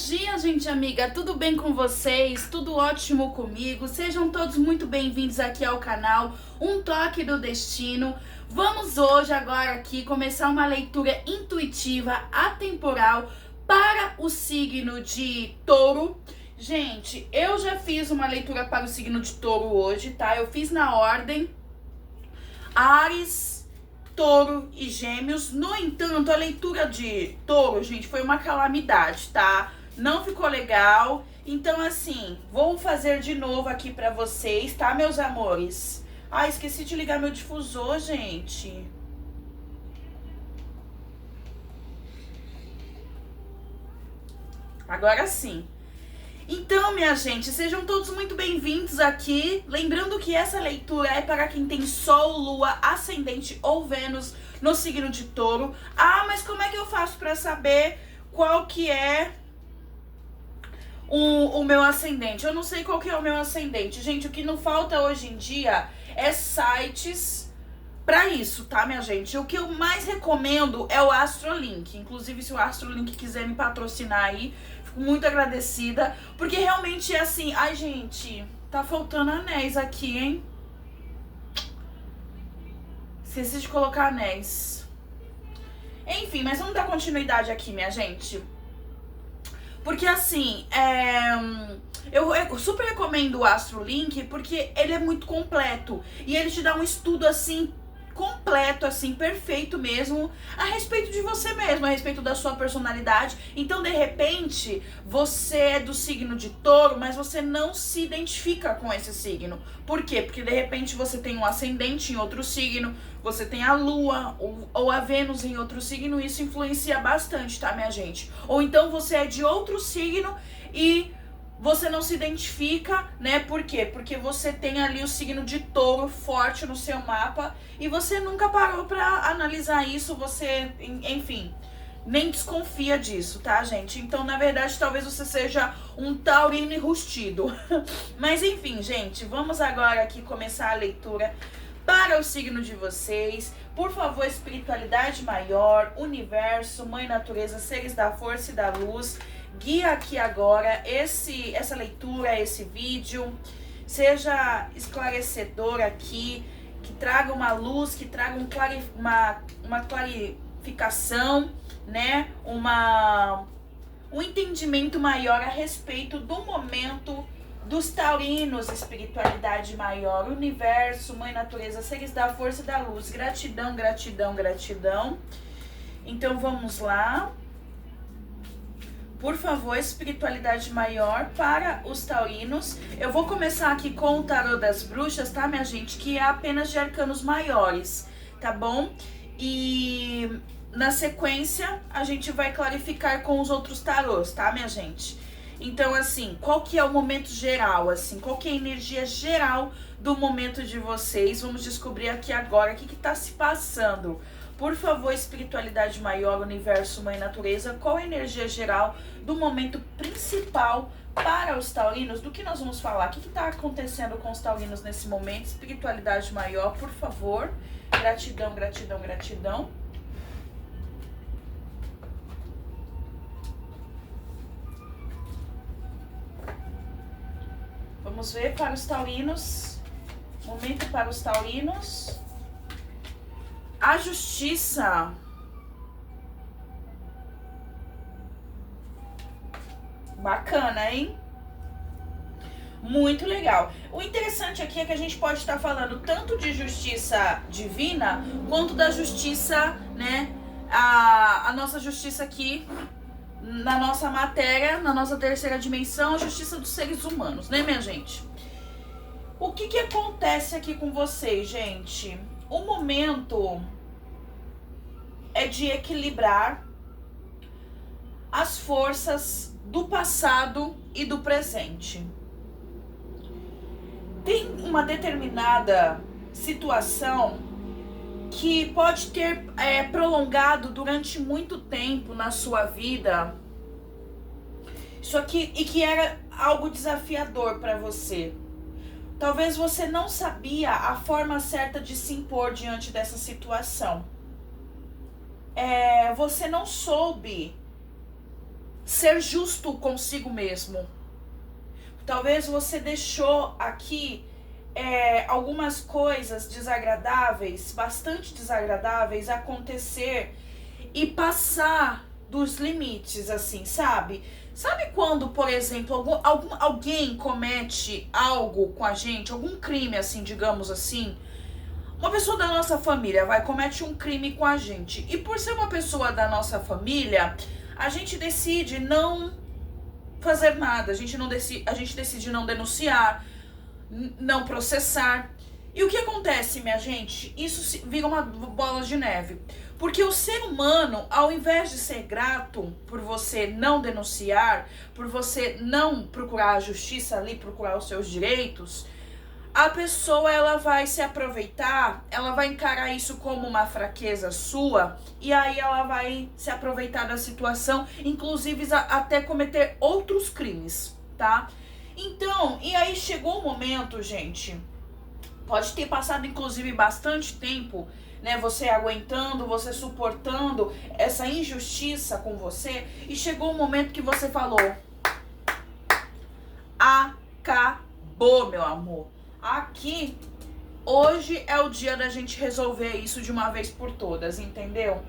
dia, gente amiga, tudo bem com vocês? Tudo ótimo comigo? Sejam todos muito bem-vindos aqui ao canal Um Toque do Destino. Vamos hoje agora aqui começar uma leitura intuitiva, atemporal para o signo de Touro. Gente, eu já fiz uma leitura para o signo de Touro hoje, tá? Eu fiz na ordem Áries, Touro e Gêmeos. No entanto, a leitura de Touro, gente, foi uma calamidade, tá? Não ficou legal. Então, assim, vou fazer de novo aqui pra vocês, tá, meus amores? Ah, esqueci de ligar meu difusor, gente. Agora sim. Então, minha gente, sejam todos muito bem-vindos aqui. Lembrando que essa leitura é para quem tem Sol, Lua, Ascendente ou Vênus no signo de Touro. Ah, mas como é que eu faço para saber qual que é o meu ascendente? Eu não sei qual que é o meu ascendente. Gente, o que não falta hoje em dia é sites para isso, tá, minha gente? O que eu mais recomendo é o Astrolink. Inclusive, se o Astrolink quiser me patrocinar aí, fico muito agradecida, porque realmente é assim. Ai, gente, tá faltando anéis aqui, hein? Esqueci de colocar anéis. Enfim, mas vamos dar continuidade aqui, minha gente. Porque assim, eu super recomendo o Astrolink, porque ele é muito completo. E ele te dá um estudo assim completo, assim, perfeito mesmo, a respeito de você mesmo, a respeito da sua personalidade. Então, de repente, você é do signo de Touro, mas você não se identifica com esse signo. Por quê? Porque, de repente, você tem um ascendente em outro signo, você tem a Lua ou a Vênus em outro signo, isso influencia bastante, tá, minha gente? Ou então, você é de outro signo e você não se identifica, né? Por quê? Porque você tem ali o signo de Touro forte no seu mapa e você nunca parou pra analisar isso, você, enfim, nem desconfia disso, tá, gente? Então, na verdade, talvez você seja um taurino enrustido. Mas, enfim, gente, vamos agora aqui começar a leitura para o signo de vocês. Por favor, espiritualidade maior, universo, mãe natureza, seres da força e da luz, guia aqui agora essa leitura, esse vídeo, seja esclarecedor aqui, que traga uma luz, que traga uma clarificação, né? Um entendimento maior a respeito do momento dos taurinos, espiritualidade maior, universo, mãe natureza, seres da força e da luz. Gratidão, gratidão, gratidão. Então vamos lá. Por favor, espiritualidade maior para os taurinos. Eu vou começar aqui com o tarô das bruxas, tá, minha gente? Que é apenas de arcanos maiores, tá bom? E na sequência, a gente vai clarificar com os outros tarôs, tá, minha gente? Então, assim, qual que é o momento geral, assim? Qual que é a energia geral do momento de vocês? Vamos descobrir aqui agora o que tá se passando. Por favor, espiritualidade maior, universo, mãe natureza, qual a energia geral do momento principal para os taurinos? Do que nós vamos falar? O que está acontecendo com os taurinos nesse momento? Espiritualidade maior, por favor. Gratidão, gratidão, gratidão. Vamos ver para os taurinos. Momento para os taurinos. A justiça. Bacana, hein? Muito legal. O interessante aqui é que a gente pode estar falando tanto de justiça divina, quanto da justiça, né? A nossa justiça aqui, na nossa matéria, na nossa terceira dimensão, a justiça dos seres humanos, né, minha gente? O que acontece aqui com vocês, gente? O momento é de equilibrar as forças do passado e do presente. Tem uma determinada situação que pode ter prolongado durante muito tempo na sua vida. Isso aqui, e que era algo desafiador para você. Talvez você não sabia a forma certa de se impor diante dessa situação. Você não soube ser justo consigo mesmo. Talvez você deixou aqui algumas coisas desagradáveis, bastante desagradáveis, acontecer e passar dos limites, assim, sabe? Sabe quando, por exemplo, alguém comete algo com a gente, algum crime, assim, digamos assim? Uma pessoa da nossa família comete um crime com a gente. E por ser uma pessoa da nossa família, a gente decide não fazer nada. A gente decide não denunciar, não processar. E o que acontece, minha gente? Isso vira uma bola de neve. Porque o ser humano, ao invés de ser grato por você não denunciar, por você não procurar a justiça ali, procurar os seus direitos, a pessoa ela vai se aproveitar, ela vai encarar isso como uma fraqueza sua, e aí ela vai se aproveitar da situação, inclusive até cometer outros crimes, tá? Então, e aí chegou o momento, gente, pode ter passado inclusive bastante tempo, né, você aguentando, você suportando essa injustiça com você, e chegou o momento que você falou: acabou, meu amor. Aqui, hoje é o dia da gente resolver isso de uma vez por todas, entendeu?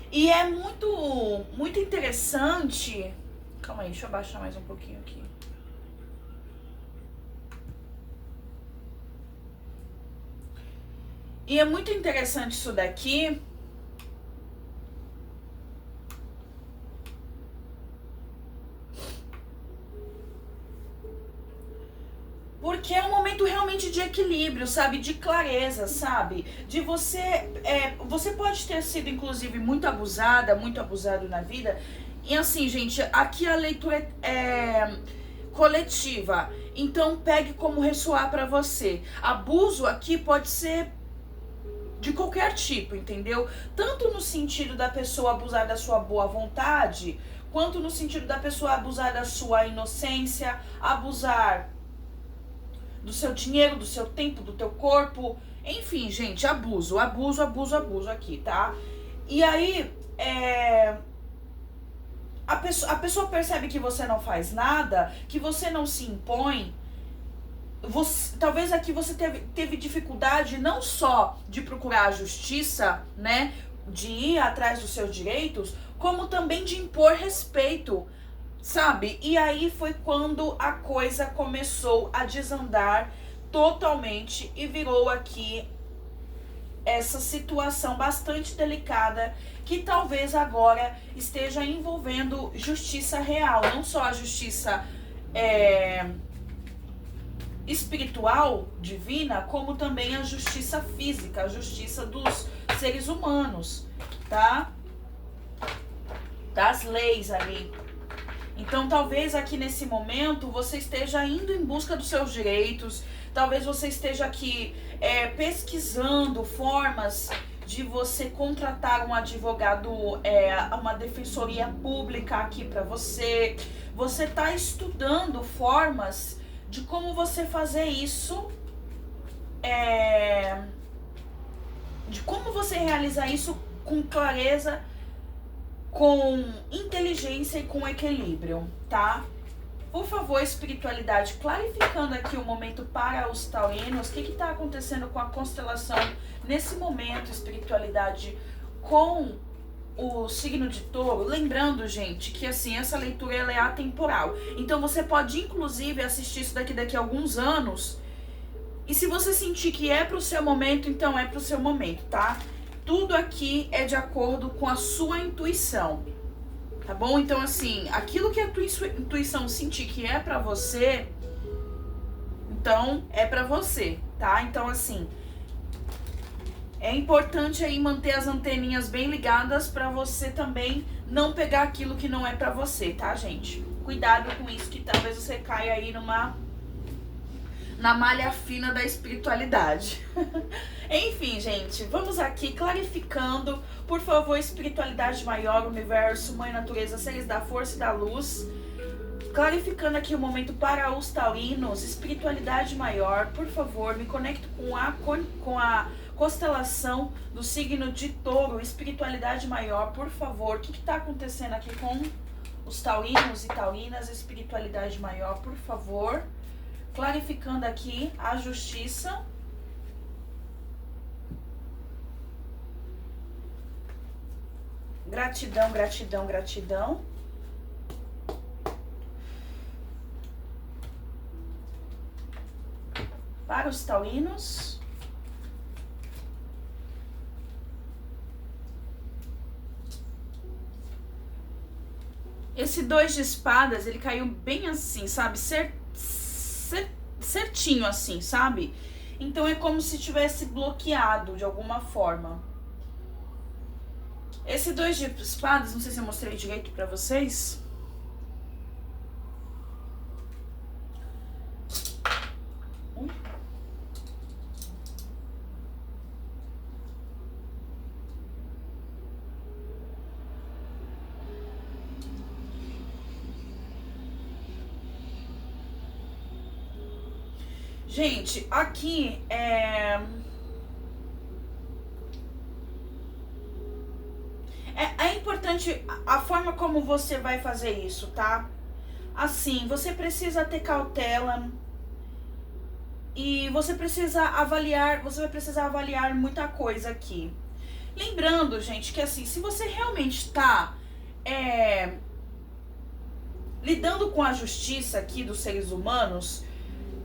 E é muito interessante. Calma aí, deixa eu abaixar mais um pouquinho aqui. E é muito interessante isso daqui. Porque é um momento realmente de equilíbrio, sabe? De clareza, sabe? De você... você pode ter sido, inclusive, muito abusado na vida. E assim, gente, aqui a leitura é coletiva. Então, pegue como ressoar pra você. Abuso aqui pode ser de qualquer tipo, entendeu? Tanto no sentido da pessoa abusar da sua boa vontade, quanto no sentido da pessoa abusar da sua inocência, abusar do seu dinheiro, do seu tempo, do teu corpo. Enfim, gente, abuso aqui, tá? E aí, a pessoa percebe que você não faz nada, que você não se impõe. Talvez aqui você teve dificuldade não só de procurar a justiça, né? De ir atrás dos seus direitos, como também de impor respeito, sabe? E aí foi quando a coisa começou a desandar totalmente e virou aqui essa situação bastante delicada que talvez agora esteja envolvendo justiça real, não só a justiça espiritual, divina, como também a justiça física, a justiça dos seres humanos, tá? Das leis ali. Então, talvez aqui nesse momento você esteja indo em busca dos seus direitos, talvez você esteja aqui pesquisando formas de você contratar um advogado, uma defensoria pública aqui para você. Você está estudando formas de como você fazer isso, de como você realizar isso com clareza, com inteligência e com equilíbrio, tá? Por favor, espiritualidade, clarificando aqui o momento para os taurinos, o que está acontecendo com a constelação nesse momento, espiritualidade, com o signo de touro. Lembrando, gente, que assim, essa leitura ela é atemporal. Então você pode inclusive assistir isso daqui a alguns anos. E se você sentir que é pro seu momento, então é pro seu momento, tá? Tudo aqui é de acordo com a sua intuição, tá bom? Então assim, aquilo que a tua intuição sentir que é pra você, então é pra você, tá? Então assim, é importante aí manter as anteninhas bem ligadas pra você também não pegar aquilo que não é pra você, tá, gente? Cuidado com isso, que talvez você caia aí na malha fina da espiritualidade. Enfim, gente, vamos aqui clarificando. Por favor, espiritualidade maior, universo, mãe natureza, seres da força e da luz. Clarificando aqui o momento para os taurinos, espiritualidade maior, por favor, me conecto com a constelação do signo de touro, espiritualidade maior, por favor. O que está acontecendo aqui com os taurinos e taurinas, espiritualidade maior, por favor. Clarificando aqui a justiça. Gratidão, gratidão, gratidão. Para os taurinos. Esse 2 de espadas, ele caiu bem assim, sabe? Certinho assim, sabe? Então é como se tivesse bloqueado de alguma forma. Esse 2 de espadas, não sei se eu mostrei direito pra vocês. Gente, aqui é importante a forma como você vai fazer isso, tá? Assim, você precisa ter cautela e você vai precisar avaliar muita coisa aqui. Lembrando, gente, que assim, se você realmente está lidando com a justiça aqui dos seres humanos,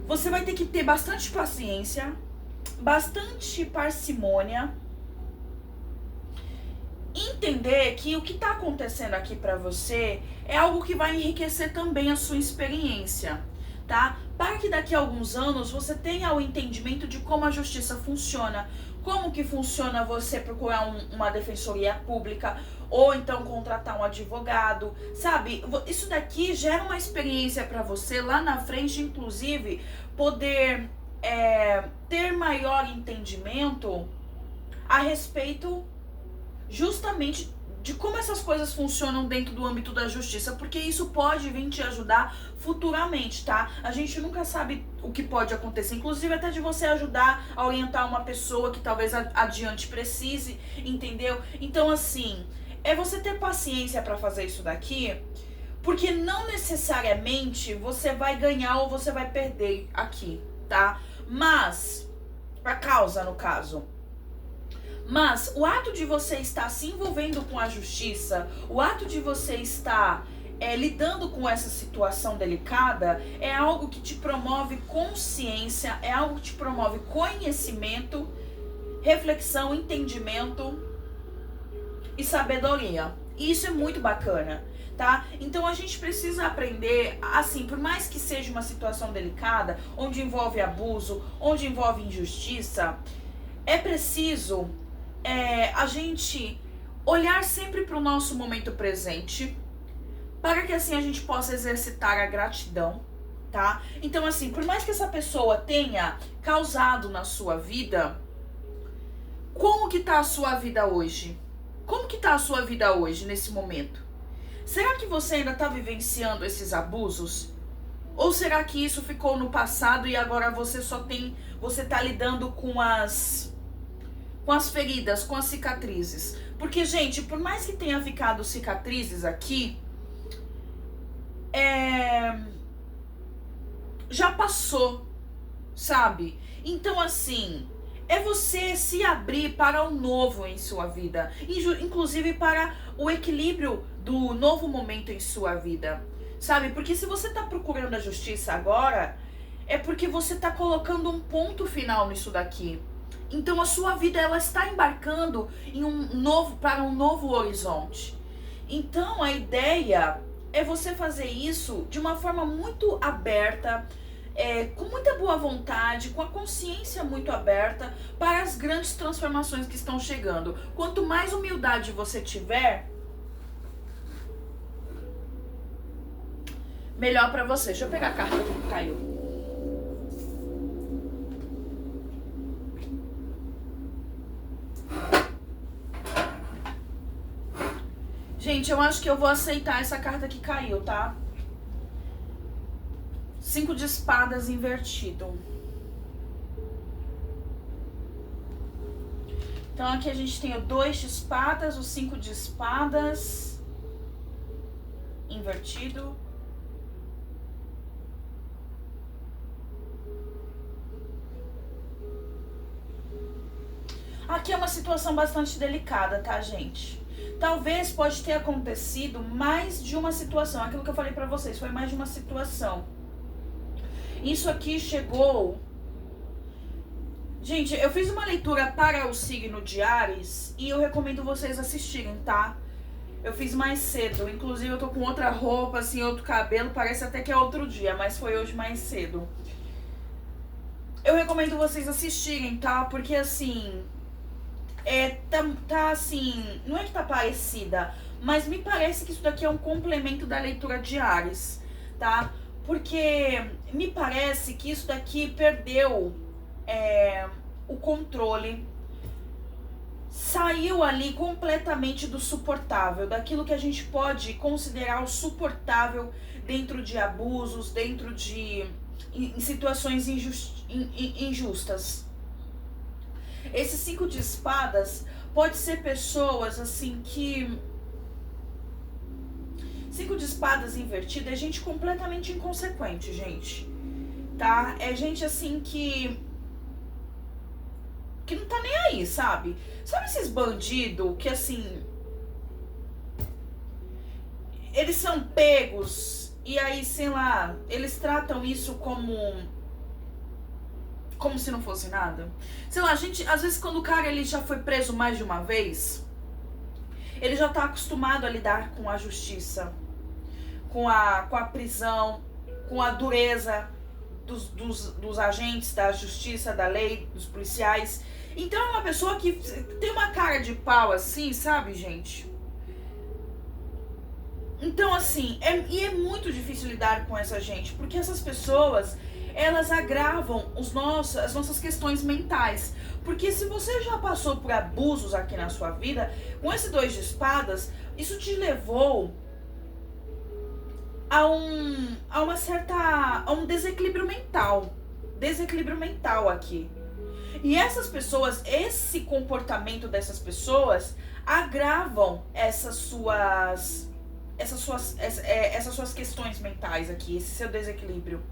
você vai ter que ter bastante paciência, bastante parcimônia, entender que o que está acontecendo aqui para você é algo que vai enriquecer também a sua experiência, tá? Para que daqui a alguns anos você tenha o entendimento de como a justiça funciona, como que funciona você procurar uma defensoria pública ou então contratar um advogado, sabe? Isso daqui gera uma experiência para você lá na frente, inclusive poder ter maior entendimento a respeito justamente de como essas coisas funcionam dentro do âmbito da justiça, porque isso pode vir te ajudar futuramente, tá? A gente nunca sabe o que pode acontecer, inclusive até de você ajudar a orientar uma pessoa que talvez adiante precise, entendeu? Então, assim, é você ter paciência pra fazer isso daqui, porque não necessariamente você vai ganhar ou você vai perder aqui, tá? Mas, a causa, no caso. Mas o ato de você estar se envolvendo com a justiça, o ato de você estar lidando com essa situação delicada, é algo que te promove consciência, é algo que te promove conhecimento, reflexão, entendimento e sabedoria. E isso é muito bacana, tá? Então a gente precisa aprender, assim, por mais que seja uma situação delicada, onde envolve abuso, onde envolve injustiça, é preciso a gente olhar sempre para o nosso momento presente, para que assim a gente possa exercitar a gratidão, tá? Então assim, por mais que essa pessoa tenha causado na sua vida, como que tá a sua vida hoje? Como que tá a sua vida hoje, nesse momento? Será que você ainda tá vivenciando esses abusos? Ou será que isso ficou no passado e agora você tá lidando com as feridas, com as cicatrizes? Porque, gente, por mais que tenha ficado cicatrizes aqui, já passou, sabe? Então, assim, é você se abrir para o novo em sua vida, inclusive para o equilíbrio do novo momento em sua vida, sabe? Porque se você tá procurando a justiça agora, é porque você tá colocando um ponto final nisso daqui. Então a sua vida, ela está embarcando em para um novo horizonte. Então a ideia é você fazer isso de uma forma muito aberta, com muita boa vontade, com a consciência muito aberta para as grandes transformações que estão chegando. Quanto mais humildade você tiver, melhor para você. Deixa eu pegar a carta que caiu. Gente, eu acho que eu vou aceitar essa carta que caiu, tá? 5 de espadas invertido. Então aqui a gente tem o 2 de espadas, o 5 de espadas invertido. Aqui é uma situação bastante delicada, tá, gente? Talvez pode ter acontecido mais de uma situação. Aquilo que eu falei pra vocês, foi mais de uma situação. Isso aqui chegou... Gente, eu fiz uma leitura para o signo de Áries e eu recomendo vocês assistirem, tá? Eu fiz mais cedo, inclusive eu tô com outra roupa, assim, outro cabelo, parece até que é outro dia, mas foi hoje mais cedo. Eu recomendo vocês assistirem, tá? Porque assim... tá assim, não é que tá parecida, mas me parece que isso daqui é um complemento da leitura de Áries, tá? Porque me parece que isso daqui perdeu o controle, saiu ali completamente do suportável, daquilo que a gente pode considerar o suportável dentro de abusos, dentro de em situações injustas. Esse 5 de espadas pode ser pessoas assim que... 5 de espadas invertida é gente completamente inconsequente, gente. Tá? É gente assim que não tá nem aí, sabe? Sabe esses bandidos que assim... Eles são pegos e aí, sei lá, eles tratam isso como se não fosse nada. Sei lá, gente, às vezes quando o cara ele já foi preso mais de uma vez, ele já tá acostumado a lidar com a justiça, com a prisão, com a dureza dos agentes da justiça, da lei, dos policiais. Então é uma pessoa que tem uma cara de pau assim, sabe, gente? Então assim, é muito difícil lidar com essa gente, porque essas pessoas... elas agravam as nossas questões mentais. Porque se você já passou por abusos aqui na sua vida, com esse 2 de espadas, isso te levou a um desequilíbrio mental. Desequilíbrio mental aqui. E essas pessoas, esse comportamento dessas pessoas, agravam essas suas questões mentais aqui, esse seu desequilíbrio.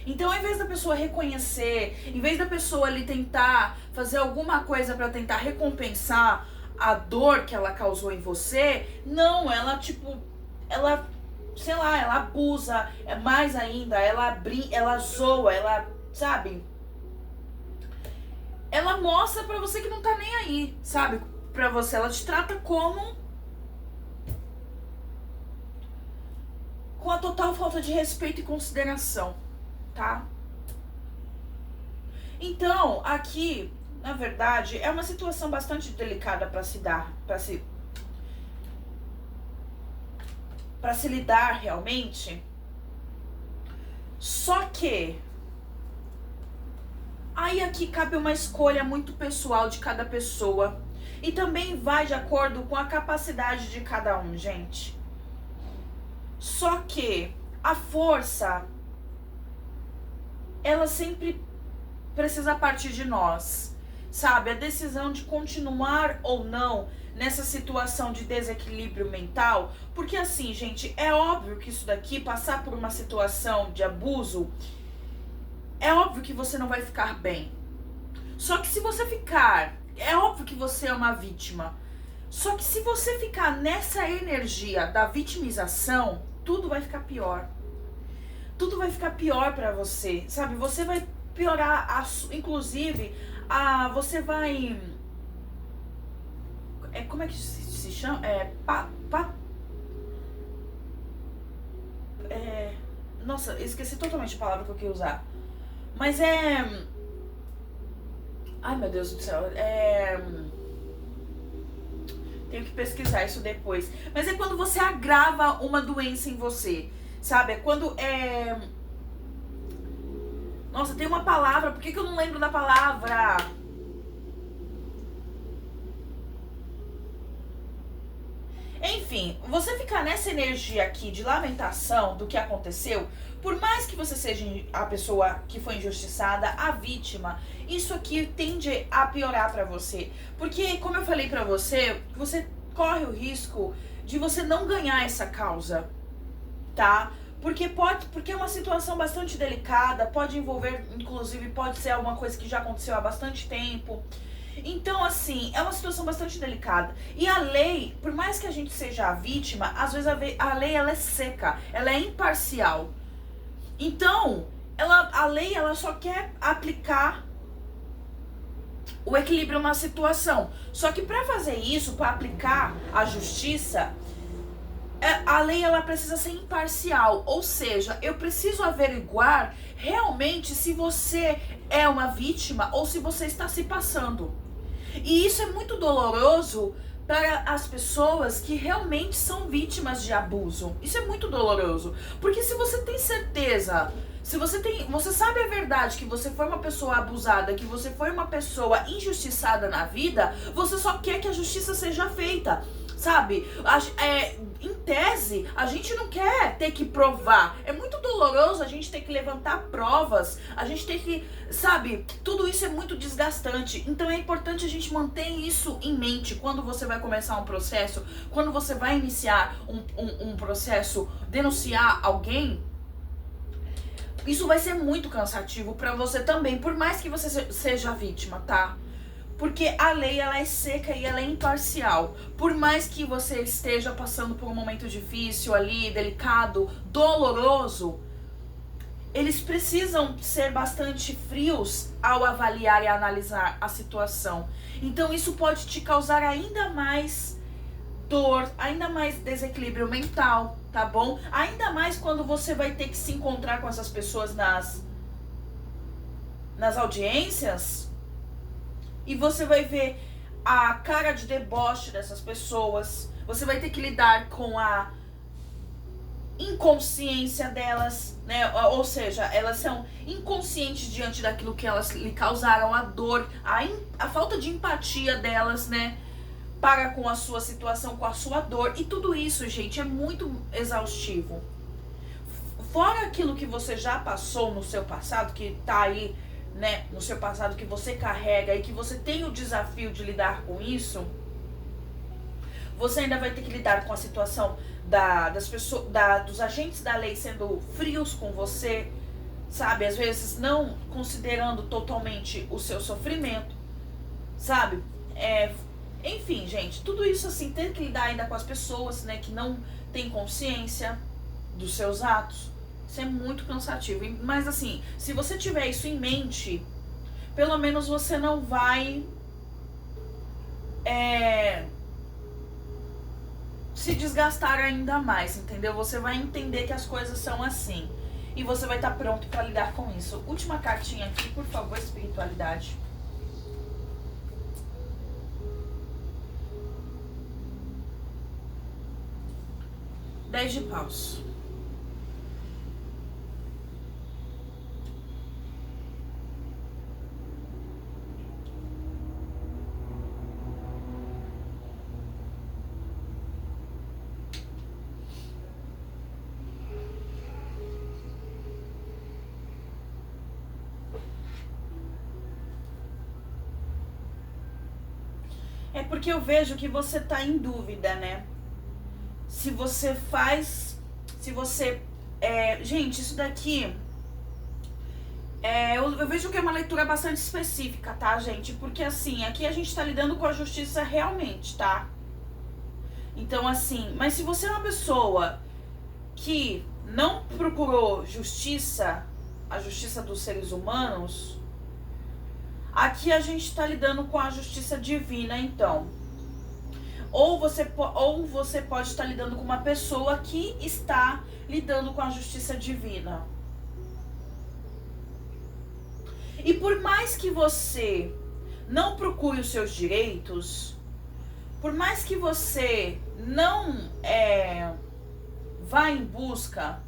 Então, ao invés da pessoa reconhecer, em vez da pessoa ali tentar fazer alguma coisa pra tentar recompensar a dor que ela causou em você, não, ela sei lá, ela abusa, mais ainda, ela zoa, ela, sabe? Ela mostra pra você que não tá nem aí, sabe? Pra você, ela te trata com a total falta de respeito e consideração. Tá? Então, aqui, na verdade, é uma situação bastante delicada para se lidar realmente. Só que aí aqui cabe uma escolha muito pessoal de cada pessoa e também vai de acordo com a capacidade de cada um, gente. Só que a força, ela sempre precisa partir de nós, sabe? A decisão de continuar ou não nessa situação de desequilíbrio mental, porque assim, gente, é óbvio que isso daqui, passar por uma situação de abuso, é óbvio que você não vai ficar bem. Só que se você ficar, é óbvio que você é uma vítima. Só que se você ficar nessa energia da vitimização, tudo vai ficar pior. Tudo vai ficar pior pra você, sabe? Você vai piorar, inclusive, você vai... como é que se chama? Nossa, esqueci totalmente a palavra que eu queria usar. Mas ai, meu Deus do céu. Tenho que pesquisar isso depois. Mas é quando você agrava uma doença em você. Sabe, é quando Nossa, tem uma palavra, por que eu não lembro da palavra? Enfim, você ficar nessa energia aqui de lamentação do que aconteceu, por mais que você seja a pessoa que foi injustiçada, a vítima, isso aqui tende a piorar pra você. Porque, como eu falei pra você, você corre o risco de você não ganhar essa causa. tá? Porque é uma situação bastante delicada, pode envolver, inclusive, pode ser alguma coisa que já aconteceu há bastante tempo. Então, assim, é uma situação bastante delicada. E a lei, por mais que a gente seja a vítima, às vezes a lei ela é seca, ela é imparcial. Então, a lei ela só quer aplicar o equilíbrio numa situação. Só que para fazer isso, para aplicar a justiça, a lei ela precisa ser imparcial, ou seja, eu preciso averiguar realmente se você é uma vítima ou se você está se passando. E isso é muito doloroso para as pessoas que realmente são vítimas de abuso. Isso é muito doloroso, porque se você tem certeza, se você sabe a verdade que você foi uma pessoa abusada, que você foi uma pessoa injustiçada na vida, você só quer que a justiça seja feita. Sabe, em tese, a gente não quer ter que provar. É muito doloroso a gente ter que levantar provas. A gente tem que, sabe, tudo isso é muito desgastante. Então é importante a gente manter isso em mente quando você vai começar um processo, quando você vai iniciar um processo, denunciar alguém. Isso vai ser muito cansativo pra você também, por mais que você seja vítima, tá? Porque a lei ela é seca e ela é imparcial. Por mais que você esteja passando por um momento difícil ali, delicado, doloroso, eles precisam ser bastante frios ao avaliar e analisar a situação. Então isso pode te causar ainda mais dor, ainda mais desequilíbrio mental, tá bom? Ainda mais quando você vai ter que se encontrar com essas pessoas nas audiências. E você vai ver a cara de deboche dessas pessoas. Você vai ter que lidar com a inconsciência delas, né? Ou seja, elas são inconscientes diante daquilo que elas lhe causaram, a dor, a falta de empatia delas, né? Para com a sua situação, com a sua dor. E tudo isso, gente, é muito exaustivo. Fora aquilo que você já passou no seu passado, que tá aí, né, no seu passado, que você carrega e que você tem o desafio de lidar com isso, você ainda vai ter que lidar com a situação das pessoas, dos agentes da lei sendo frios com você, sabe? Às vezes não considerando totalmente o seu sofrimento, sabe? Enfim, gente, tudo isso assim, ter que lidar ainda com as pessoas, né, que não têm consciência dos seus atos. Isso é muito cansativo. Mas assim, se você tiver isso em mente, pelo menos você não vai se desgastar ainda mais, entendeu? Você vai entender que as coisas são assim. E você vai estar pronto para lidar com isso. Última cartinha aqui, por favor, espiritualidade. Dez de paus. É porque eu vejo que você tá em dúvida, né? Se você faz... Se você... gente, isso daqui... eu vejo que é uma leitura bastante específica, tá, gente? Porque, assim, aqui a gente tá lidando com a justiça realmente, tá? Então, assim... Mas se você é uma pessoa que não procurou justiça, a justiça dos seres humanos... Aqui a gente está lidando com a justiça divina, então. Ou você pode estar lidando com uma pessoa que está lidando com a justiça divina. E por mais que você não procure os seus direitos, por mais que você não vá em busca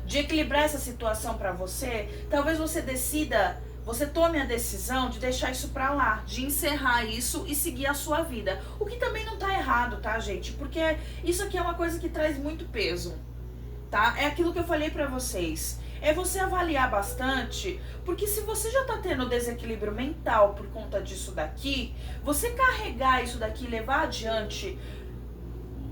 de equilibrar essa situação para você, talvez você tome a decisão de deixar isso pra lá, de encerrar isso e seguir a sua vida. O que também não tá errado, tá, gente? Porque isso aqui é uma coisa que traz muito peso, tá? É aquilo que eu falei pra vocês. É você avaliar bastante, porque se você já tá tendo desequilíbrio mental por conta disso daqui, você carregar isso daqui e levar adiante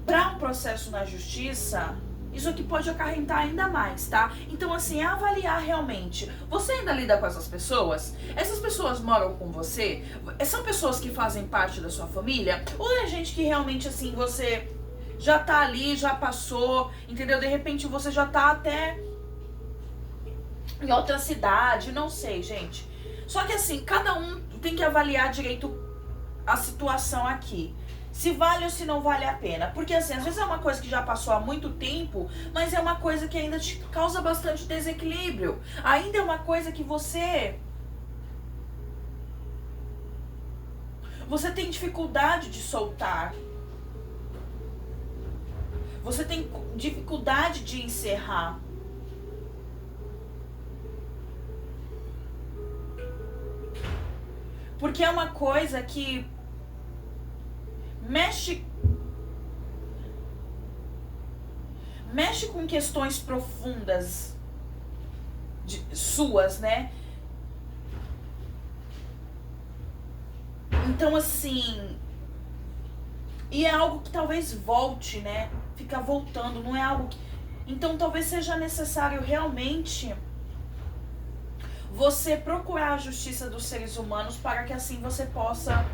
para um processo na justiça, isso aqui pode acarretar ainda mais, tá? Então, assim, é avaliar realmente. Você ainda lida com essas pessoas? Essas pessoas moram com você? São pessoas que fazem parte da sua família? Ou é gente que realmente, assim, você já tá ali, já passou, entendeu? De repente você já tá até em outra cidade, não sei, gente. Só que, assim, cada um tem que avaliar direito a situação aqui. Se vale ou se não vale a pena. Porque assim, às vezes é uma coisa que já passou há muito tempo, mas é uma coisa que ainda te causa bastante desequilíbrio. Ainda é uma coisa que você tem dificuldade de soltar. Você tem dificuldade de encerrar. Porque é uma coisa que mexe com questões profundas suas, né? Então, assim, e é algo que talvez volte, né? Fica voltando, não é algo que... Então, talvez seja necessário realmente você procurar a justiça dos seres humanos para que assim você possa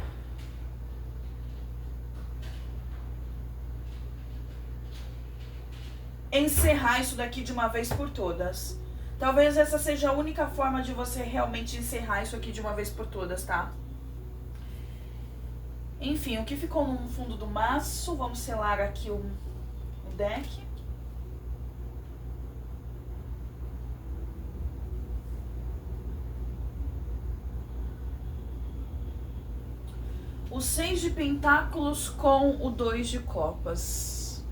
encerrar isso daqui de uma vez por todas. Talvez essa seja a única forma de você realmente encerrar isso aqui de uma vez por todas, tá? Enfim, o que ficou no fundo do maço, vamos selar aqui o deck. O 6 de pentáculos com o 2 de copas.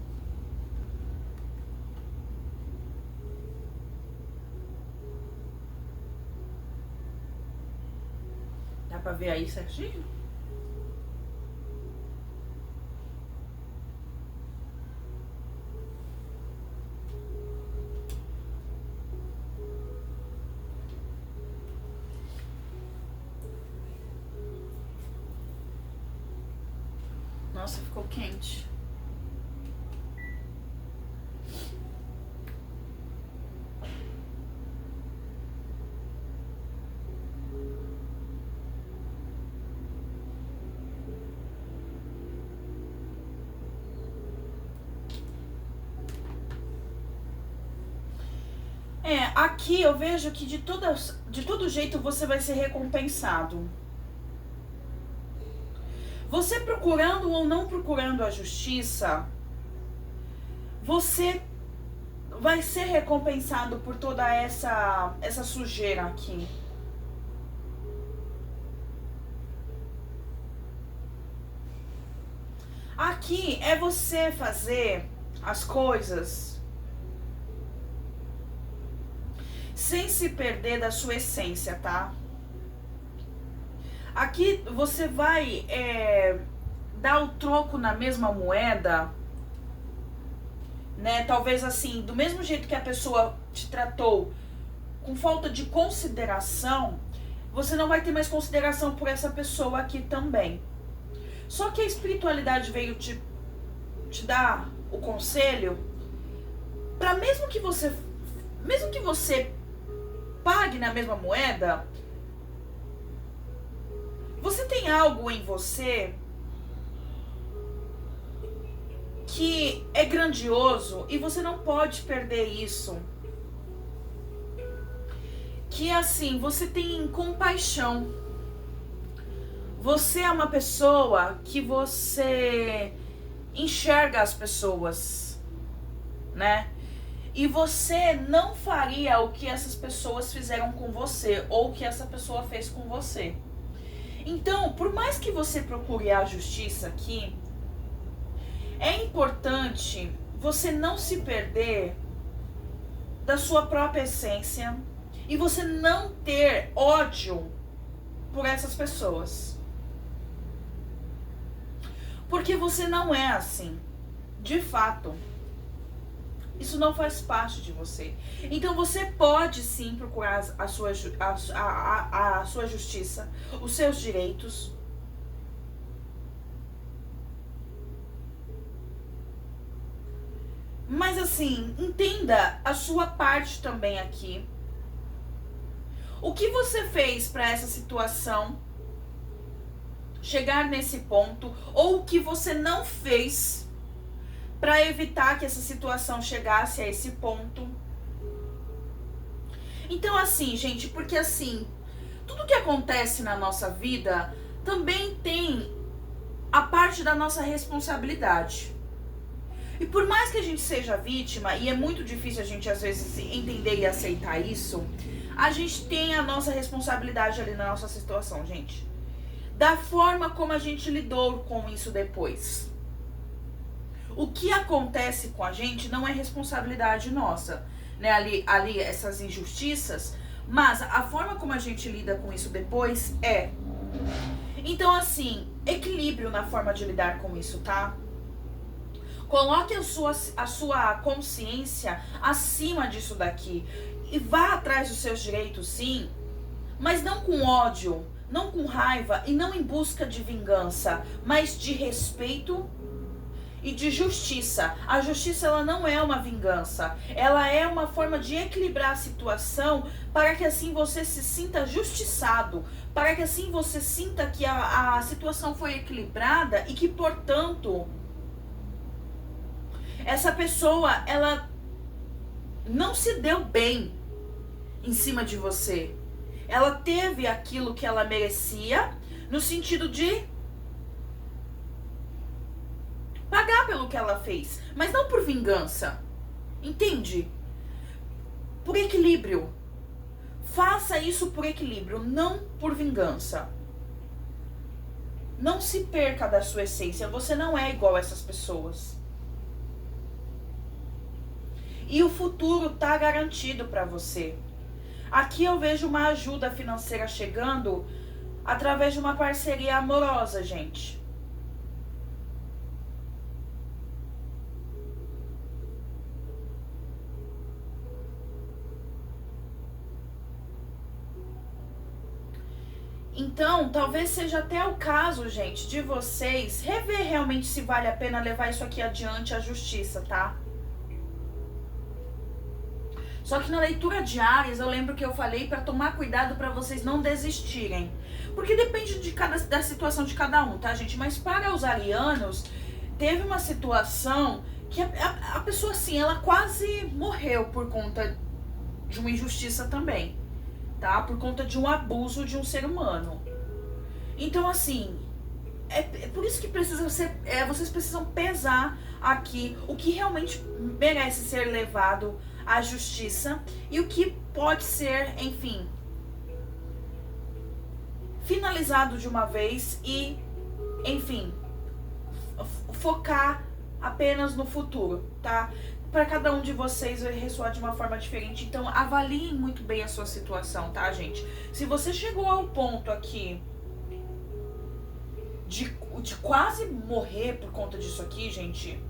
Dá pra ver aí certinho? Nossa, ficou quente. Aqui eu vejo que de todo jeito você vai ser recompensado. Você procurando ou não procurando a justiça, você vai ser recompensado por toda essa sujeira aqui. Aqui é você fazer as coisas sem se perder da sua essência, tá? Aqui você vai dar o troco na mesma moeda, né? Talvez assim, do mesmo jeito que a pessoa te tratou com falta de consideração, você não vai ter mais consideração por essa pessoa aqui também. Só que a espiritualidade veio te dar o conselho para mesmo que você pague na mesma moeda, você tem algo em você que é grandioso e você não pode perder isso. Que assim, você tem compaixão. Você é uma pessoa que você enxerga as pessoas, né? E você não faria o que essas pessoas fizeram com você ou o que essa pessoa fez com você. Então, por mais que você procure a justiça aqui, é importante você não se perder da sua própria essência e você não ter ódio por essas pessoas. Porque você não é assim, de fato. Isso não faz parte de você. Então você pode sim procurar a sua justiça, os seus direitos. Mas assim, entenda a sua parte também aqui. O que você fez para essa situação chegar nesse ponto, ou o que você não fez para evitar que essa situação chegasse a esse ponto. Então assim, gente, porque assim, tudo que acontece na nossa vida também tem a parte da nossa responsabilidade. E por mais que a gente seja vítima, e é muito difícil a gente às vezes entender e aceitar isso, a gente tem a nossa responsabilidade ali na nossa situação, gente. Da forma como a gente lidou com isso depois. O que acontece com a gente não é responsabilidade nossa, né? Ali essas injustiças, mas a forma como a gente lida com isso depois é. Então assim, equilíbrio na forma de lidar com isso, tá? Coloque a sua consciência acima disso daqui. E vá atrás dos seus direitos, sim. Mas não com ódio, não com raiva e não em busca de vingança. Mas de respeito e de justiça. A justiça, ela não é uma vingança. Ela é uma forma de equilibrar a situação para que assim você se sinta justiçado. Para que assim você sinta que a situação foi equilibrada e que, portanto, essa pessoa, ela não se deu bem em cima de você. Ela teve aquilo que ela merecia, no sentido de pagar pelo que ela fez, mas não por vingança. Entende? Por equilíbrio. Faça isso por equilíbrio, não por vingança. Não se perca da sua essência. Você não é igual a essas pessoas. E o futuro tá garantido para você. Aqui eu vejo uma ajuda financeira chegando através de uma parceria amorosa, gente. Então, talvez seja até o caso, gente, de vocês rever realmente se vale a pena levar isso aqui adiante à justiça, tá? Só que na leitura de Áries, eu lembro que eu falei para tomar cuidado para vocês não desistirem. Porque depende da situação de cada um, tá, gente? Mas para os arianos, teve uma situação que a pessoa, assim, ela quase morreu por conta de uma injustiça também, tá? Por conta de um abuso de um ser humano. Então, assim, é por isso que precisa ser, vocês precisam pesar aqui o que realmente merece ser levado à justiça e o que pode ser, enfim, finalizado de uma vez e, enfim, focar apenas no futuro, tá? Para cada um de vocês vai ressoar de uma forma diferente, então avaliem muito bem a sua situação, tá, gente? Se você chegou ao ponto aqui de quase morrer por conta disso aqui, gente,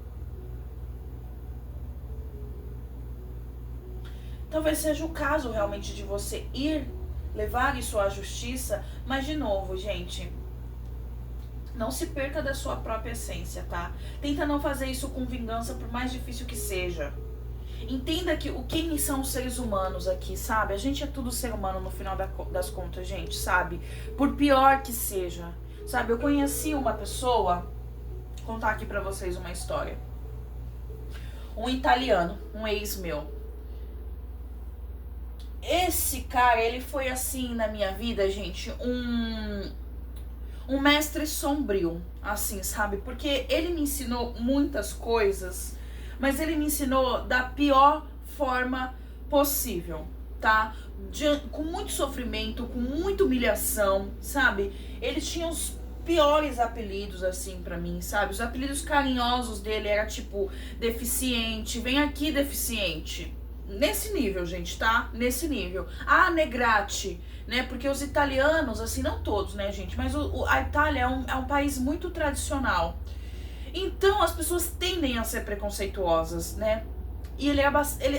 talvez seja o caso realmente de você ir levar isso à justiça, mas de novo, gente, não se perca da sua própria essência, tá? Tenta não fazer isso com vingança, por mais difícil que seja. Entenda que quem são os seres humanos aqui, sabe? A gente é tudo ser humano no final das contas, gente, sabe? Por pior que seja, sabe? Eu conheci uma pessoa, vou contar aqui pra vocês uma história. Um italiano, um ex meu. Esse cara, ele foi assim na minha vida, gente, um mestre sombrio, assim, sabe? Porque ele me ensinou muitas coisas, mas ele me ensinou da pior forma possível, tá? Com muito sofrimento, com muita humilhação, sabe? Ele tinha os piores apelidos, assim, pra mim, sabe? Os apelidos carinhosos dele era tipo, deficiente, vem aqui, deficiente. Nesse nível, gente, tá? Nesse nível. Ah, Negrati, né? Porque os italianos, assim, não todos, né, gente? Mas a Itália é um país muito tradicional. Então, as pessoas tendem a ser preconceituosas, né? E ele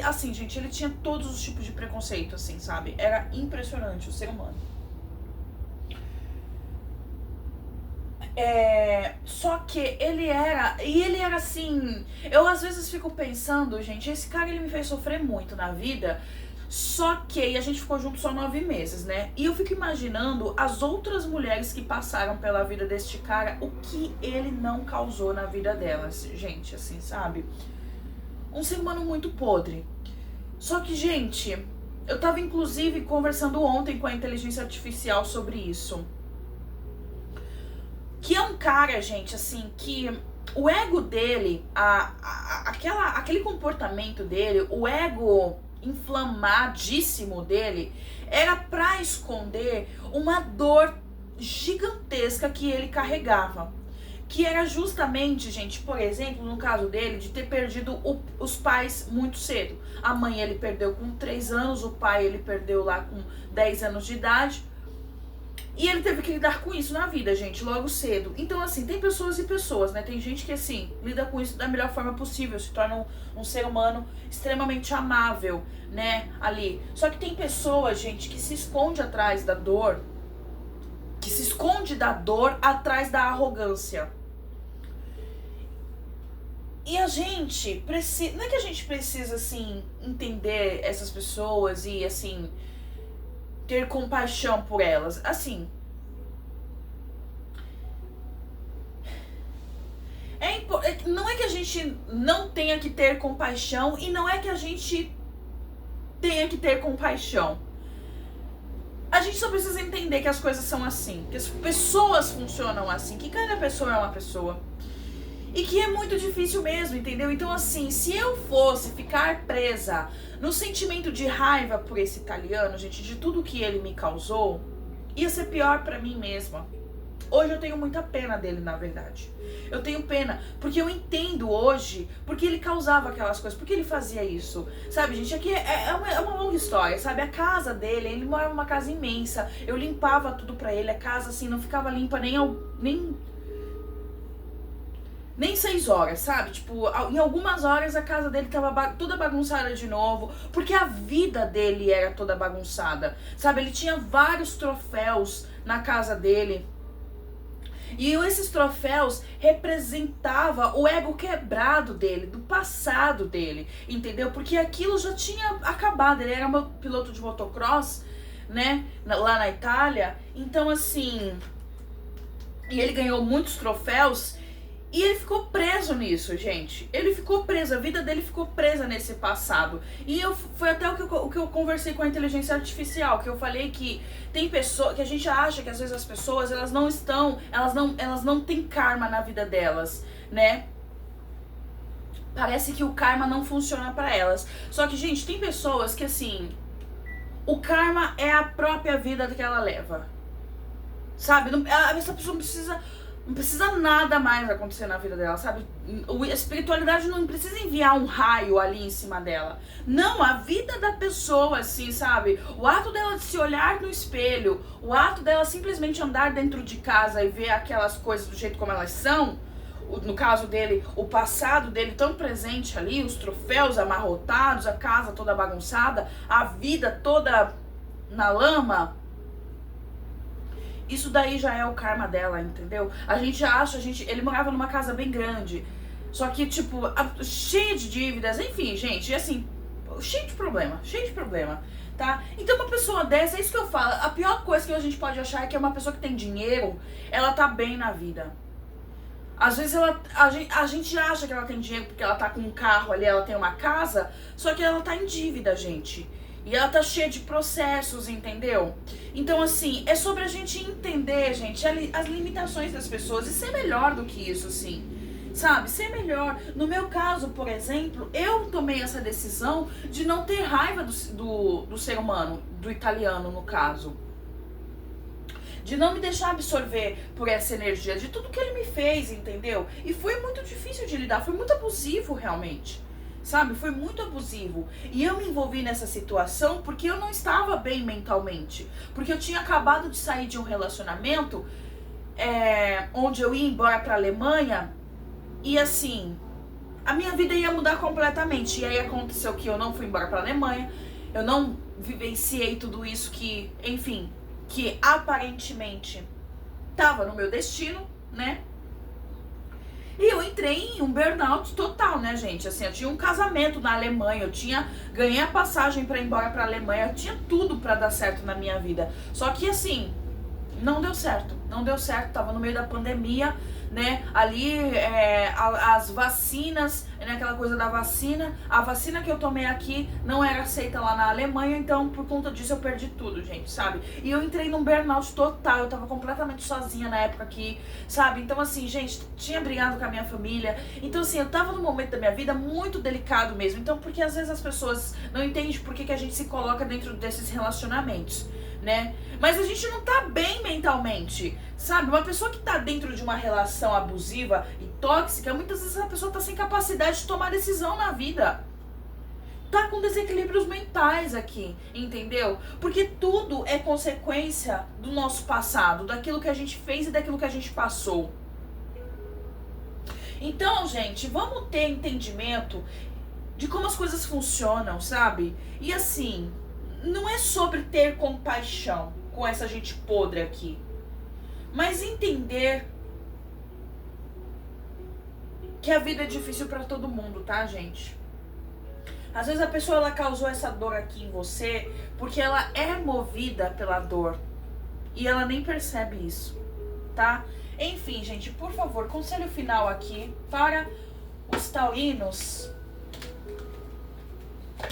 assim, gente, ele tinha todos os tipos de preconceito, assim, sabe? Era impressionante o ser humano. Só que ele era. E ele era assim. Eu às vezes fico pensando, gente, esse cara ele me fez sofrer muito na vida. Só que e a gente ficou junto só 9 meses, né? E eu fico imaginando as outras mulheres que passaram pela vida deste cara, o que ele não causou na vida delas, gente, assim, sabe? Um ser humano muito podre. Só que, gente, eu tava inclusive conversando ontem com a inteligência artificial sobre isso. Que é um cara, gente, assim, que o ego dele, aquele comportamento dele, o ego inflamadíssimo dele, era pra esconder uma dor gigantesca que ele carregava. Que era justamente, gente, por exemplo, no caso dele, de ter perdido os pais muito cedo. A mãe ele perdeu com 3 anos, o pai ele perdeu lá com 10 anos de idade. E ele teve que lidar com isso na vida, gente, logo cedo. Então, assim, tem pessoas e pessoas, né? Tem gente que, assim, lida com isso da melhor forma possível, se torna um ser humano extremamente amável, né, ali. Só que tem pessoas, gente, que se esconde atrás da dor, que se esconde da dor atrás da arrogância. E a gente precisa, não é que a gente precisa, assim, entender essas pessoas e, assim, ter compaixão por elas. Assim, não é que a gente não tenha que ter compaixão e não é que a gente tenha que ter compaixão. A gente só precisa entender que as coisas são assim, que as pessoas funcionam assim, que cada pessoa é uma pessoa. E que é muito difícil mesmo, entendeu? Então, assim, se eu fosse ficar presa no sentimento de raiva por esse italiano, gente, de tudo que ele me causou, ia ser pior pra mim mesma. Hoje eu tenho muita pena dele, na verdade. Eu tenho pena, porque eu entendo hoje porque ele causava aquelas coisas, porque ele fazia isso. Sabe, gente, aqui é uma longa história, sabe? A casa dele, ele morava numa casa imensa, eu limpava tudo pra ele, a casa, assim, não ficava limpa nem 6 horas, sabe? Tipo, em algumas horas a casa dele tava toda bagunçada de novo, porque a vida dele era toda bagunçada, sabe? Ele tinha vários troféus na casa dele. E esses troféus representava o ego quebrado dele, do passado dele, entendeu? Porque aquilo já tinha acabado, ele era um piloto de motocross, né? Lá na Itália. Então, assim, e ele ganhou muitos troféus. E ele ficou preso nisso, gente. Ele ficou preso, a vida dele ficou presa nesse passado. E foi até o que eu conversei com a inteligência artificial, que eu falei que tem pessoas, que a gente acha que às vezes as pessoas, elas não têm karma na vida delas, né? Parece que o karma não funciona pra elas. Só que, gente, tem pessoas que, assim, o karma é a própria vida que ela leva. Sabe? Essa pessoa não precisa nada mais acontecer na vida dela, sabe? A espiritualidade não precisa enviar um raio ali em cima dela. Não, a vida da pessoa, assim, sabe? O ato dela de se olhar no espelho, o ato dela simplesmente andar dentro de casa e ver aquelas coisas do jeito como elas são, no caso dele, o passado dele tão presente ali, os troféus amarrotados, a casa toda bagunçada, a vida toda na lama. Isso daí já é o karma dela, entendeu? A gente acha, ele morava numa casa bem grande, só que, tipo, cheia de dívidas, enfim, gente, assim, cheio de problema, tá? Então uma pessoa dessa, é isso que eu falo, a pior coisa que a gente pode achar é que uma pessoa que tem dinheiro, ela tá bem na vida. Às vezes a gente acha que ela tem dinheiro porque ela tá com um carro ali, ela tem uma casa, só que ela tá em dívida, gente. E ela tá cheia de processos, entendeu? Então, assim, é sobre a gente entender, gente, as limitações das pessoas e ser melhor do que isso, assim. Sabe? Ser melhor. No meu caso, por exemplo, eu tomei essa decisão de não ter raiva do ser humano, do italiano, no caso. De não me deixar absorver por essa energia, de tudo que ele me fez, entendeu? E foi muito difícil de lidar, foi muito abusivo, realmente. Sabe, foi muito abusivo. E eu me envolvi nessa situação porque eu não estava bem mentalmente. Porque eu tinha acabado de sair de um relacionamento onde eu ia embora pra Alemanha. E assim, a minha vida ia mudar completamente. E aí aconteceu que eu não fui embora pra Alemanha. Eu não vivenciei tudo isso que, enfim, que aparentemente estava no meu destino. né? E eu entrei em um burnout total, né, gente? Assim, eu tinha um casamento na Alemanha, ganhei a passagem pra ir embora pra Alemanha, eu tinha tudo pra dar certo na minha vida. Só que, assim, não deu certo, tava no meio da pandemia, né, ali as vacinas, né, aquela coisa da vacina, a vacina que eu tomei aqui não era aceita lá na Alemanha, então por conta disso eu perdi tudo, gente, sabe, e eu entrei num burnout total, eu tava completamente sozinha na época aqui, sabe, então assim, gente, tinha brigado com a minha família, então assim, eu tava num momento da minha vida muito delicado mesmo, então porque às vezes as pessoas não entendem por que a gente se coloca dentro desses relacionamentos, né? Mas a gente não tá bem mentalmente, sabe? Uma pessoa que tá dentro de uma relação abusiva e tóxica, muitas vezes a pessoa tá sem capacidade de tomar decisão na vida. Tá com desequilíbrios mentais aqui, entendeu? Porque tudo é consequência do nosso passado, daquilo que a gente fez e daquilo que a gente passou. Então, gente, vamos ter entendimento de como as coisas funcionam, sabe? E assim, não é sobre ter compaixão com essa gente podre aqui, mas entender que a vida é difícil pra todo mundo, tá, gente? Às vezes a pessoa ela causou essa dor aqui em você porque ela é movida pela dor e ela nem percebe isso, tá? Enfim, gente, por favor, conselho final aqui para os taurinos.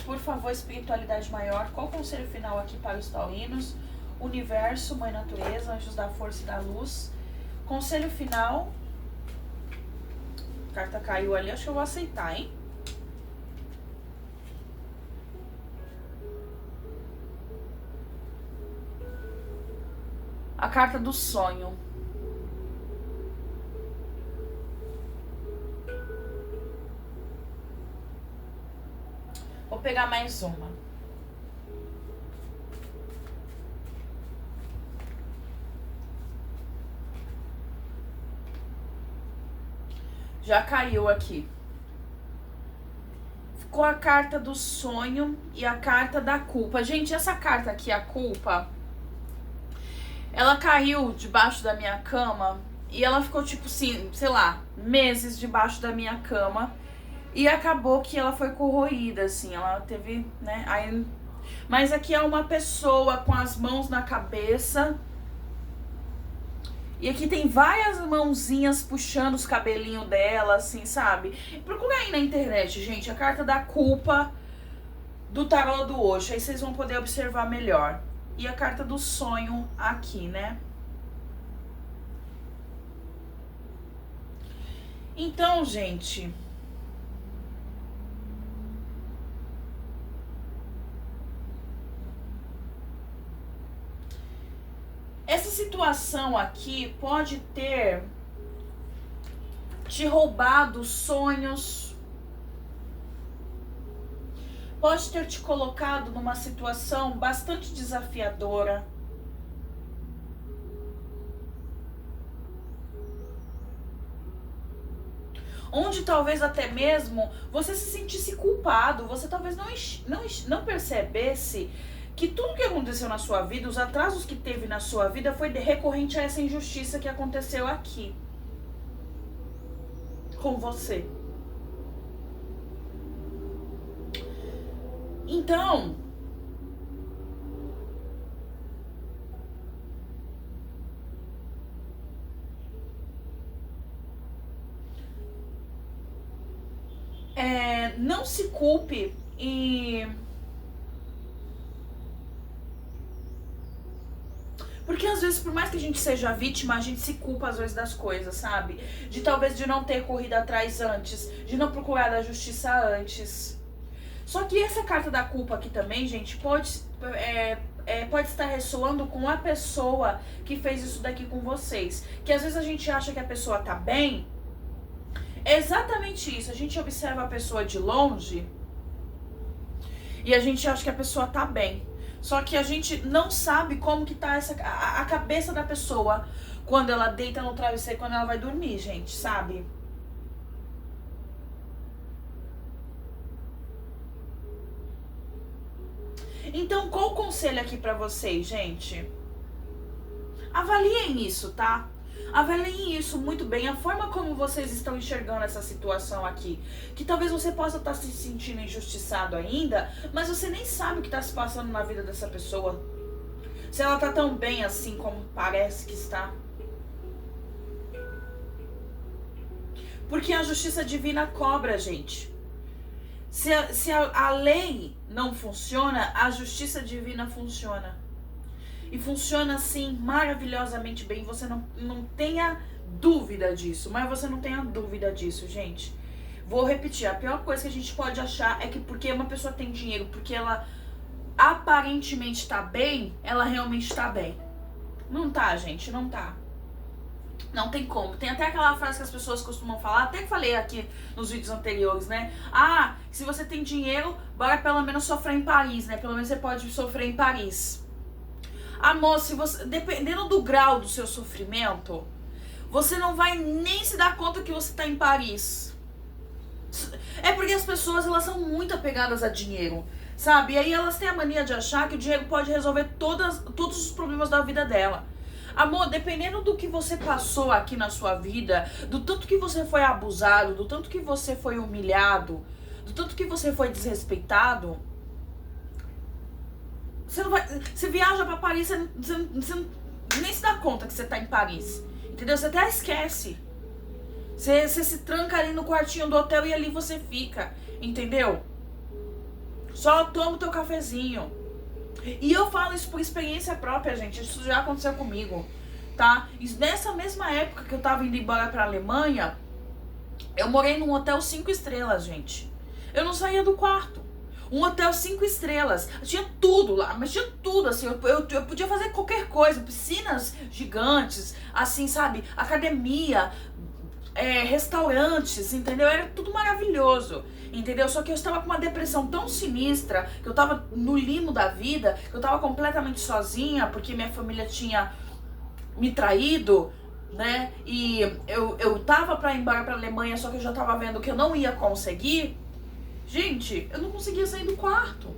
Por favor, espiritualidade maior, qual o conselho final aqui para os taurinos? Universo, Mãe Natureza, Anjos da Força e da Luz. Conselho final. A carta caiu ali, acho que eu vou aceitar, hein? A carta do sonho. Vou pegar mais uma. Já caiu aqui. Ficou a carta do sonho e a carta da culpa. Gente, essa carta aqui, a culpa, ela caiu debaixo da minha cama e ela ficou tipo assim, sei lá, meses debaixo da minha cama. E acabou que ela foi corroída, assim, ela teve, né, aí... Mas aqui é uma pessoa com as mãos na cabeça. E aqui tem várias mãozinhas puxando os cabelinhos dela, assim, sabe? Procura aí na internet, gente, a carta da culpa do tarô do Osho. Aí vocês vão poder observar melhor. E a carta do sonho aqui, né? Então, gente... essa situação aqui pode ter te roubado sonhos, pode ter te colocado numa situação bastante desafiadora. Onde talvez até mesmo você se sentisse culpado, você talvez não percebesse que tudo que aconteceu na sua vida, os atrasos que teve na sua vida, foi recorrente a essa injustiça que aconteceu aqui com você. Então, não se culpe e... porque às vezes, por mais que a gente seja vítima, a gente se culpa às vezes das coisas, sabe? De talvez de não ter corrido atrás antes, de não procurar a justiça antes. Só que essa carta da culpa aqui também, gente, pode estar ressoando com a pessoa que fez isso daqui com vocês. Que às vezes a gente acha que a pessoa tá bem. É exatamente isso, a gente observa a pessoa de longe e a gente acha que a pessoa tá bem. Só que a gente não sabe como que tá a cabeça da pessoa quando ela deita no travesseiro, quando ela vai dormir, gente, sabe? Então, qual o conselho aqui pra vocês, gente? Avaliem isso, tá? Avaliem isso muito bem, a forma como vocês estão enxergando essa situação aqui. Que talvez você possa estar se sentindo injustiçado ainda, mas você nem sabe o que está se passando na vida dessa pessoa. Se ela tá tão bem assim como parece que está. Porque a justiça divina cobra, gente. Se a lei não funciona, a justiça divina funciona. E funciona assim maravilhosamente bem. Você não tenha dúvida disso. Mas você não tenha dúvida disso, gente. Vou repetir. A pior coisa que a gente pode achar é que porque uma pessoa tem dinheiro, porque ela aparentemente está bem, ela realmente está bem. Não tá, gente. Não tá. Não tem como. Tem até aquela frase que as pessoas costumam falar, até que falei aqui nos vídeos anteriores, né? Ah, se você tem dinheiro, bora pelo menos sofrer em Paris, né? Pelo menos você pode sofrer em Paris. Amor, se você, dependendo do grau do seu sofrimento, você não vai nem se dar conta que você tá em Paris. É porque as pessoas, elas são muito apegadas a dinheiro, sabe? E aí elas têm a mania de achar que o dinheiro pode resolver todos os problemas da vida dela. Amor, dependendo do que você passou aqui na sua vida, do tanto que você foi abusado, do tanto que você foi humilhado, do tanto que você foi desrespeitado, você não vai. Você viaja pra Paris, você nem se dá conta que você tá em Paris. Entendeu? Você até esquece. Você se tranca ali no quartinho do hotel e ali você fica. Entendeu? Só toma o teu cafezinho. E eu falo isso por experiência própria, gente. Isso já aconteceu comigo, tá? E nessa mesma época que eu tava indo embora pra Alemanha, eu morei num hotel 5 estrelas, gente. Eu não saía do quarto. Um hotel 5 estrelas. Tinha tudo lá, mas tinha tudo, assim. Eu podia fazer qualquer coisa. Piscinas gigantes, assim, sabe? Academia, restaurantes, entendeu? Era tudo maravilhoso, entendeu? Só que eu estava com uma depressão tão sinistra, que eu estava no limo da vida, que eu estava completamente sozinha, porque minha família tinha me traído, né? E eu tava pra ir embora pra Alemanha, só que eu já tava vendo que eu não ia conseguir. Gente, eu não conseguia sair do quarto.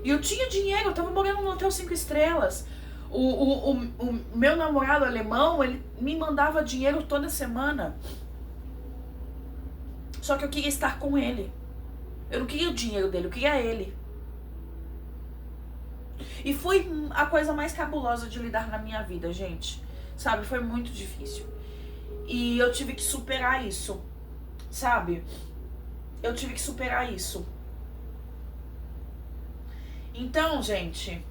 E eu tinha dinheiro, eu tava morando num hotel 5 estrelas. O meu namorado alemão, ele me mandava dinheiro toda semana. Só que eu queria estar com ele. Eu não queria o dinheiro dele, eu queria ele. E foi a coisa mais cabulosa de lidar na minha vida, gente. Sabe, foi muito difícil. E eu tive que superar isso, sabe? Eu tive que superar isso. Então, gente,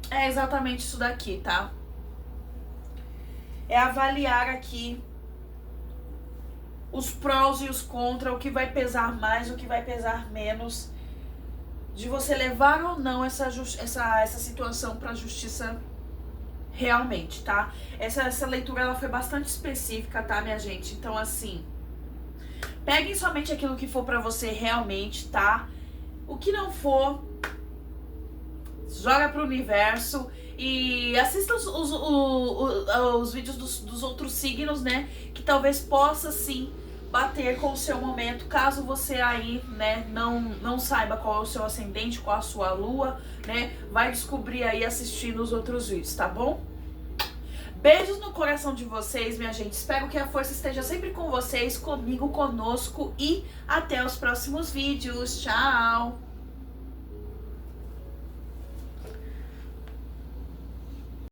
é exatamente isso daqui, tá? É avaliar aqui os prós e os contras, o que vai pesar mais, o que vai pesar menos, de você levar ou não essa situação pra justiça realmente, tá? Essa leitura, ela foi bastante específica, tá, minha gente? Então, assim, peguem somente aquilo que for pra você realmente, tá? O que não for, joga pro universo e assista os vídeos dos outros signos, né? Que talvez possa, sim, bater com o seu momento, caso você aí, né, não saiba qual é o seu ascendente, qual a sua lua, né? Vai descobrir aí assistindo os outros vídeos, tá bom? Beijos no coração de vocês, minha gente. Espero que a força esteja sempre com vocês, comigo, conosco e até os próximos vídeos. Tchau!